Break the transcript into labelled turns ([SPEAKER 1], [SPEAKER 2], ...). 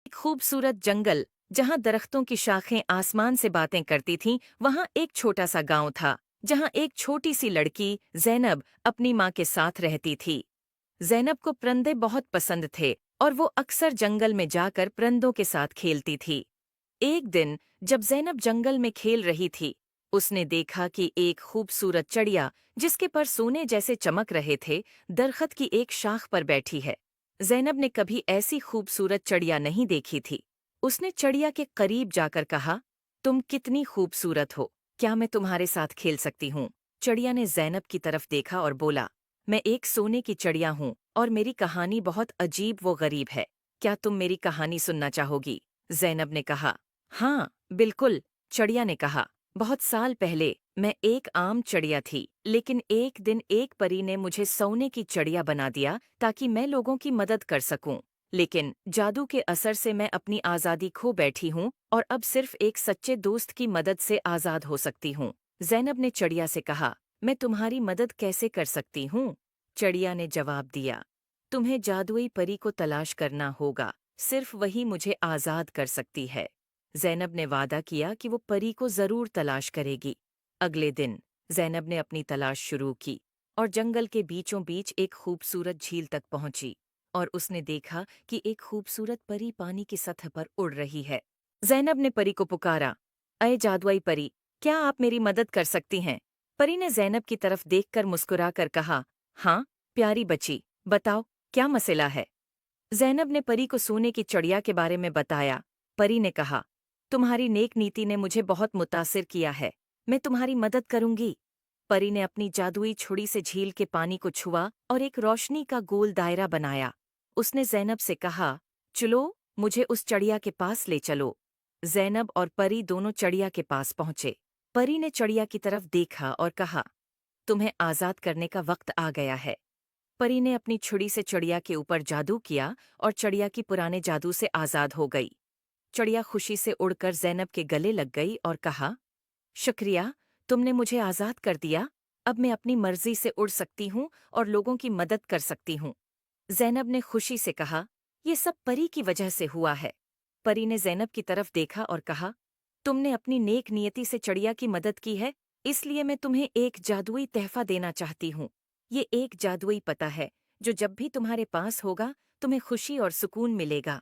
[SPEAKER 1] एक खूबसूरत जंगल जहां दरख्तों की शाखें आसमान से बातें करती थीं, वहां एक छोटा सा गांव था जहां एक छोटी सी लड़की जैनब अपनी माँ के साथ रहती थी। जैनब को परिंदे बहुत पसंद थे और वो अक्सर जंगल में जाकर परिंदों के साथ खेलती थी। एक दिन जब जैनब जंगल में खेल रही थी, उसने देखा कि एक खूबसूरत चिड़िया जिसके पर सोने जैसे चमक रहे थे, दरख्त की एक शाख पर बैठी है। जैनब ने कभी ऐसी खूबसूरत चिड़िया नहीं देखी थी। उसने चिड़िया के करीब जाकर कहा, तुम कितनी खूबसूरत हो, क्या मैं तुम्हारे साथ खेल सकती हूँ? चिड़िया ने जैनब की तरफ देखा और बोला, मैं एक सोने की चिड़िया हूँ और मेरी कहानी बहुत अजीब व गरीब है। क्या तुम मेरी कहानी सुनना चाहोगी? जैनब ने कहा। हाँ, बिल्कुल, चिड़िया ने कहा। बहुत साल पहले मैं एक आम चिड़िया थी, लेकिन एक दिन एक परी ने मुझे सोने की चिड़िया बना दिया ताकि मैं लोगों की मदद कर सकूं। लेकिन जादू के असर से मैं अपनी आज़ादी खो बैठी हूँ और अब सिर्फ एक सच्चे दोस्त की मदद से आज़ाद हो सकती हूँ। जैनब ने चिड़िया से कहा, मैं तुम्हारी मदद कैसे कर सकती हूँ? चिड़िया ने जवाब दिया, तुम्हें जादुई परी को तलाश करना होगा, सिर्फ वही मुझे आज़ाद कर सकती है। जैनब ने वादा किया कि वो परी को जरूर तलाश करेगी। अगले दिन जैनब ने अपनी तलाश शुरू की और जंगल के बीचों बीच एक खूबसूरत झील तक पहुंची और उसने देखा कि एक खूबसूरत परी पानी की सतह पर उड़ रही है। जैनब ने परी को पुकारा, अये जादुई परी, क्या आप मेरी मदद कर सकती हैं? परी ने जैनब की तरफ देखकर मुस्कुराकर कहा, हाँ, प्यारी बच्ची, बताओ, क्या मसला है? जैनब ने परी को सोने की चिड़िया के बारे में बताया। परी ने कहा, तुम्हारी नेक नीति ने मुझे बहुत मुतासिर किया है, मैं तुम्हारी मदद करूंगी। परी ने अपनी जादुई छुरी से झील के पानी को छुआ और एक रोशनी का गोल दायरा बनाया। उसने जैनब से कहा, चलो, मुझे उस चिड़िया के पास ले चलो। जैनब और परी दोनों चिड़िया के पास पहुंचे। परी ने चिड़िया की तरफ देखा और कहा, तुम्हें आज़ाद करने का वक्त आ गया है। परी ने अपनी छुरी से चिड़िया के ऊपर जादू किया और चिड़िया की पुराने जादू से आज़ाद हो गई। चिड़िया खुशी से उड़कर जैनब के गले लग गई और कहा, शुक्रिया, तुमने मुझे आज़ाद कर दिया। अब मैं अपनी मर्जी से उड़ सकती हूँ और लोगों की मदद कर सकती हूँ। जैनब ने खुशी से कहा, ये सब परी की वजह से हुआ है। परी ने जैनब की तरफ देखा और कहा, तुमने अपनी नेक नियति से चिड़िया की मदद की है, इसलिए मैं तुम्हें एक जादुई तहफा देना चाहती हूँ। ये एक जादुई पता है, जो जब भी तुम्हारे पास होगा, तुम्हें खुशी और सुकून मिलेगा।